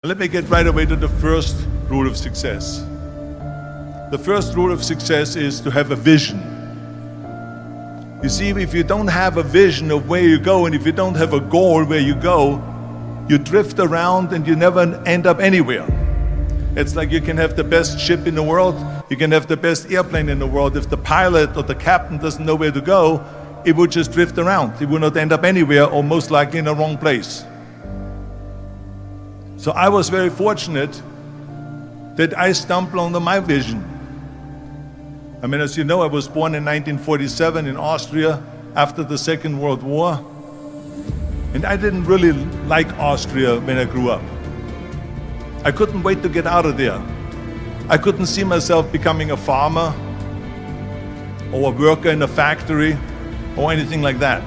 Let me get right away to the first rule of success. The first rule of success is to have a vision. You see, if you don't have a vision of where you go, and if you don't have a goal where you go, you drift around and you never end up anywhere. It's like you can have the best ship in the world, you can have the best airplane in the world. If the pilot or the captain doesn't know where to go, it would just drift around. It would not end up anywhere, or most likely in the wrong place. So I was very fortunate that I stumbled onto my vision. I mean, as you know, I was born in 1947 in Austria after the Second World War. And I didn't really like Austria when I grew up. I couldn't wait to get out of there. I couldn't see myself becoming a farmer or a worker in a factory or anything like that.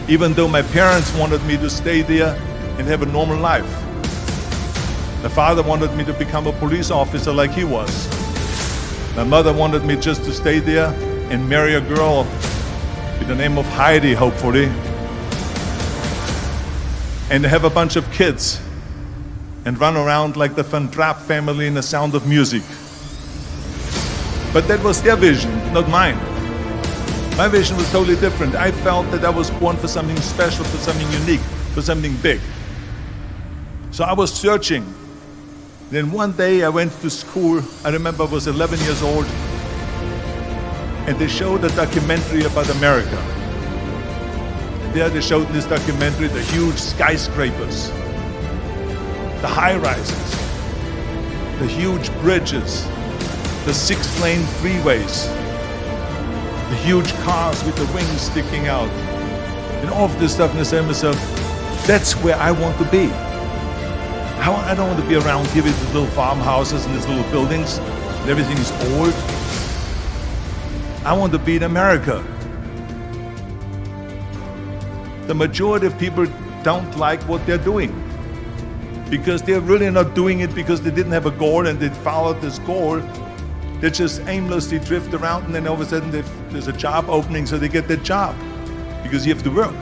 Even though my parents wanted me to stay there and have a normal life. My father wanted me to become a police officer like he was. My mother wanted me just to stay there and marry a girl with the name of Heidi, hopefully, and have a bunch of kids and run around like the Van Trapp family in The Sound of Music. But that was their vision, not mine. My vision was totally different. I felt that I was born for something special, for something unique, for something big. So I was searching. Then one day I went to school. I remember I was 11 years old, and they showed a documentary about America. And there they showed in this documentary the huge skyscrapers, the high-rises, the huge bridges, the 6-lane freeways, the huge cars with the wings sticking out, and all of this stuff. And I said to myself, that's where I want to be. I don't want to be around here with these little farmhouses and these little buildings and everything is old. I want to be in America. The majority of people don't like what they're doing because they're really not doing it because they didn't have a goal and they followed this goal. They just aimlessly drift around, and then all of a sudden there's a job opening, so they get that job because you have to work.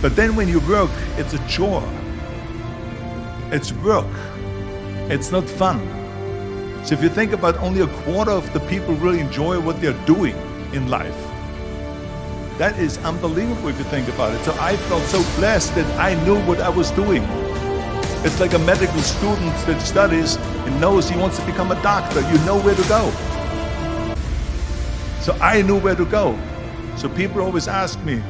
But then when you work, it's a chore. It's work. It's not fun. So if you think about, only a quarter of the people really enjoy what they're doing in life. That is unbelievable if you think about it. So I felt so blessed that I knew what I was doing. It's like a medical student that studies and knows he wants to become a doctor. You know where to go. So I knew where to go. So people always ask me,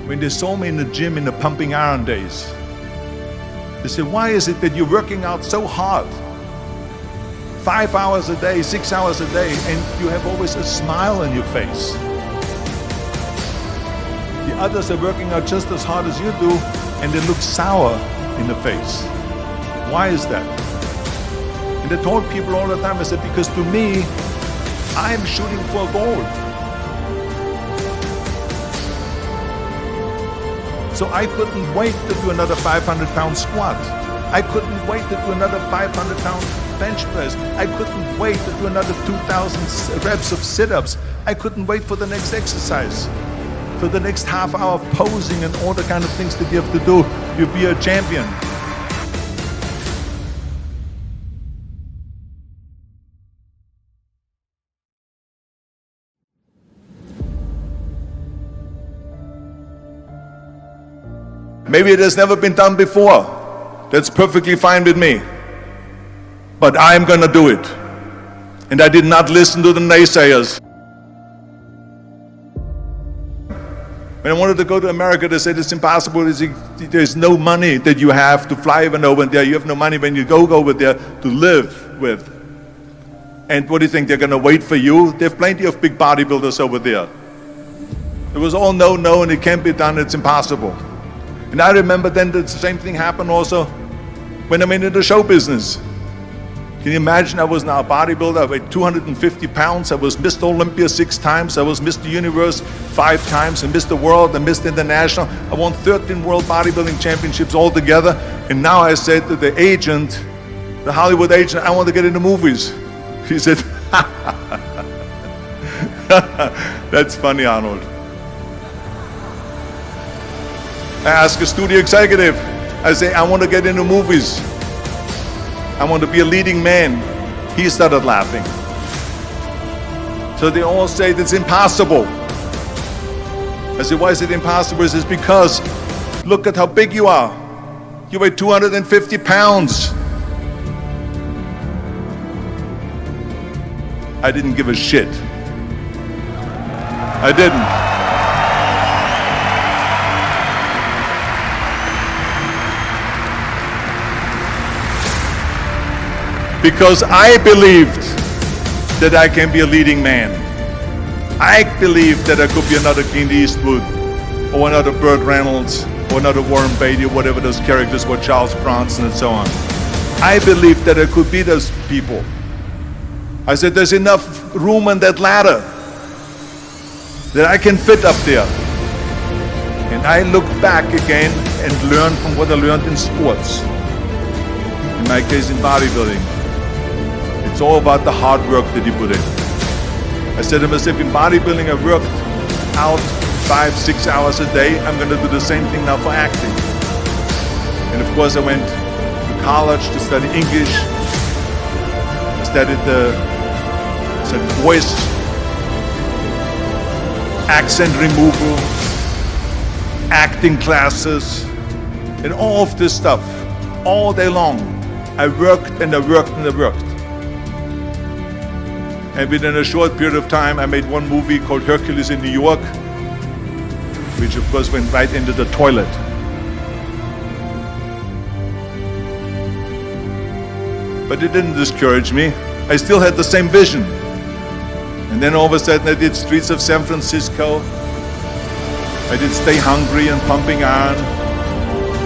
when they saw me in the gym in the pumping iron days, they say, why is it that you're working out so hard? 5 hours a day, 6 hours a day, and you have always a smile on your face. The others are working out just as hard as you do, and they look sour in the face. Why is that? And I told people all the time, I said, because to me, I'm shooting for a goal. So I couldn't wait to do another 500-pound squat. I couldn't wait to do another 500-pound bench press. I couldn't wait to do another 2,000 reps of sit-ups. I couldn't wait for the next exercise, for the next half hour of posing and all the kind of things that you have to do. You'll be a champion. Maybe it has never been done before. That's perfectly fine with me. But I'm gonna do it. And I did not listen to the naysayers. When I wanted to go to America, they said it's impossible. There's no money that you have to fly even over there. You have no money when you go over there to live with. And what do you think, they're gonna wait for you? They have plenty of big bodybuilders over there. It was all no, and it can't be done, it's impossible. And I remember then the same thing happened also when I'm in the show business. Can you imagine? I was now a bodybuilder. I weighed 250 pounds. I was Mr. Olympia 6 times. I was Mr. Universe 5 times, and Mr. World and Mr. International. I won 13 World Bodybuilding Championships altogether. And now I said to the agent, the Hollywood agent, I want to get into movies. He said, that's funny, Arnold. I asked a studio executive, I say, I want to get into movies. I want to be a leading man. He started laughing. So they all say it's impossible. I said, why is it impossible? He says, because look at how big you are. You weigh 250 pounds. I didn't give a shit. I didn't. Because I believed that I can be a leading man. I believed that I could be another Clint Eastwood, or another Burt Reynolds, or another Warren Beatty, or whatever those characters were, Charles Bronson and so on. I believed that I could be those people. I said, there's enough room on that ladder that I can fit up there. And I looked back again and learned from what I learned in sports. In my case, in bodybuilding. It's all about the hard work that you put in. I said to myself, in bodybuilding I worked out 5-6 hours a day. I'm going to do the same thing now for acting. And of course I went to college to study English. I studied voice, accent removal, acting classes, and all of this stuff. All day long. I worked and I worked and I worked. And within a short period of time, I made one movie called Hercules in New York, which of course went right into the toilet. But it didn't discourage me. I still had the same vision. And then all of a sudden I did Streets of San Francisco. I did Stay Hungry and Pumping Iron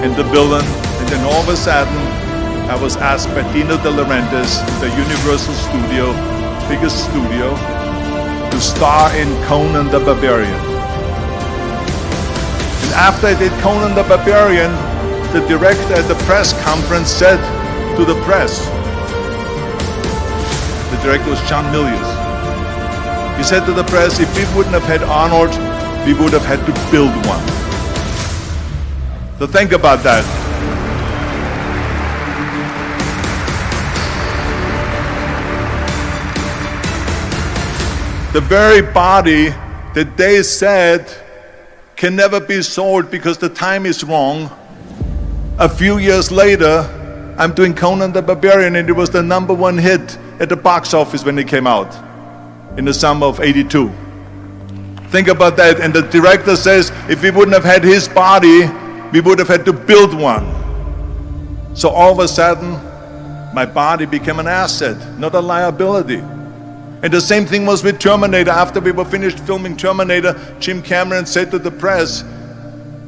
and The Villain. And then all of a sudden I was asked by Dino De Laurentiis, the Universal Studio, biggest studio, to star in Conan the Barbarian. And after I did Conan the Barbarian, the director at the press conference said to the press, the director was John Milius, he said to the press, if we wouldn't have had Arnold, we would have had to build one. So think about that. The very body that they said can never be sold because the time is wrong. A few years later, I'm doing Conan the Barbarian, and it was the #1 hit at the box office when it came out in the summer of '82. Think about that. And the director says, if we wouldn't have had his body, we would have had to build one. So all of a sudden, my body became an asset, not a liability. And the same thing was with Terminator. After we were finished filming Terminator, Jim Cameron said to the press,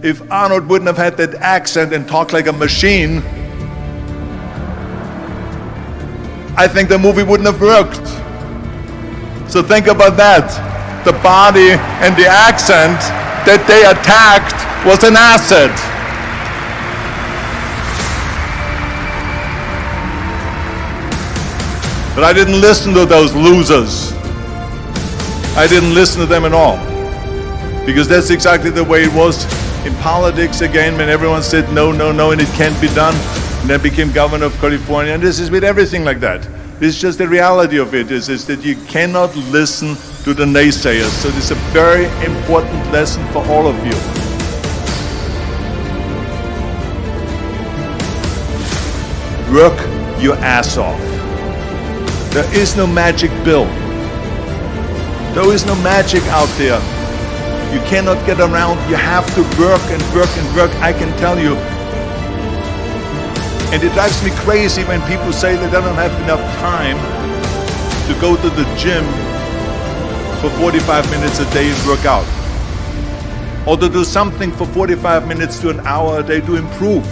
if Arnold wouldn't have had that accent and talked like a machine, I think the movie wouldn't have worked. So think about that. The body and the accent that they attacked was an asset. But I didn't listen to those losers. I didn't listen to them at all. Because that's exactly the way it was in politics again, when everyone said no, no, no, and it can't be done. And I became governor of California, and this is with everything like that. This is just the reality of it, is that you cannot listen to the naysayers. So this is a very important lesson for all of you. Work your ass off. There is no magic pill. There is no magic out there. You cannot get around. You have to work and work and work, I can tell you. And it drives me crazy when people say that they don't have enough time to go to the gym for 45 minutes a day and work out. Or to do something for 45 minutes to an hour a day to improve.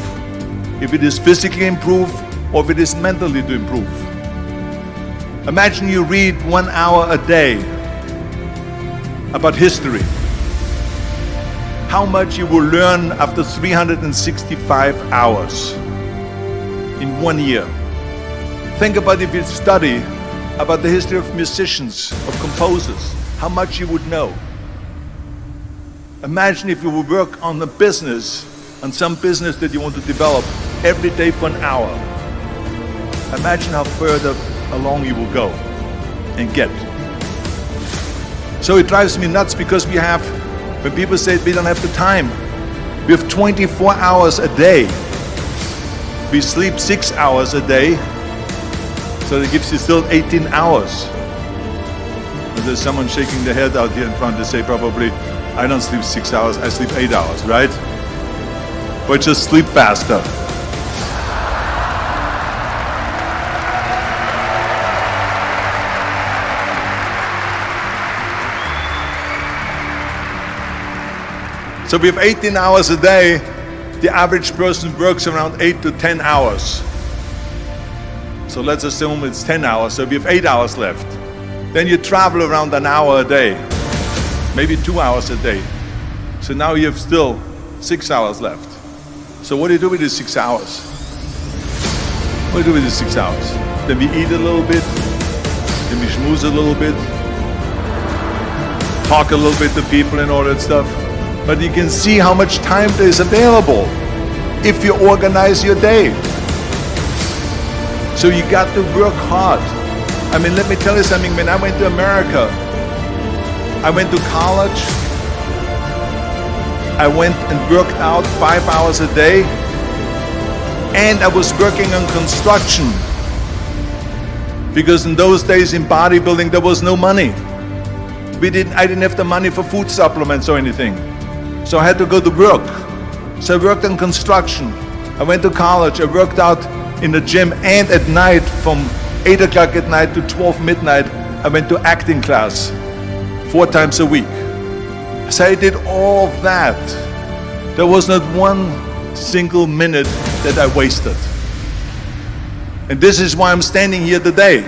If it is physically improve or if it is mentally to improve. Imagine you read 1 hour a day about history. How much you will learn after 365 hours in 1 year. Think about if you study about the history of musicians, of composers, how much you would know. Imagine if you would work on the business, on some business that you want to develop every day for an hour, imagine how further along you will go and get. So it drives me nuts because when people say we don't have the time, we have 24 hours a day. We sleep 6 hours a day, so that gives you still 18 hours. And there's someone shaking their head out here in front to say probably, I don't sleep 6 hours, I sleep 8 hours, right? But just sleep faster. So we have 18 hours a day. The average person works around 8 to 10 hours. So let's assume it's 10 hours, so we have 8 hours left. Then you travel around an hour a day, maybe 2 hours a day. So now you have still 6 hours left. So what do you do with these 6 hours? What do you do with these 6 hours? Then we eat a little bit, then we schmooze a little bit, talk a little bit to people and all that stuff. But you can see how much time there is available if you organize your day. So you got to work hard. I mean, let me tell you something. When I went to America, I went to college. I went and worked out 5 hours a day. And I was working on construction. Because in those days in bodybuilding, there was no money. I didn't have the money for food supplements or anything. So I had to go to work. So I worked on construction. I went to college. I worked out in the gym, and at night from 8 o'clock at night to 12 midnight, I went to acting class 4 times a week. So I did all that. There was not one single minute that I wasted. And this is why I'm standing here today.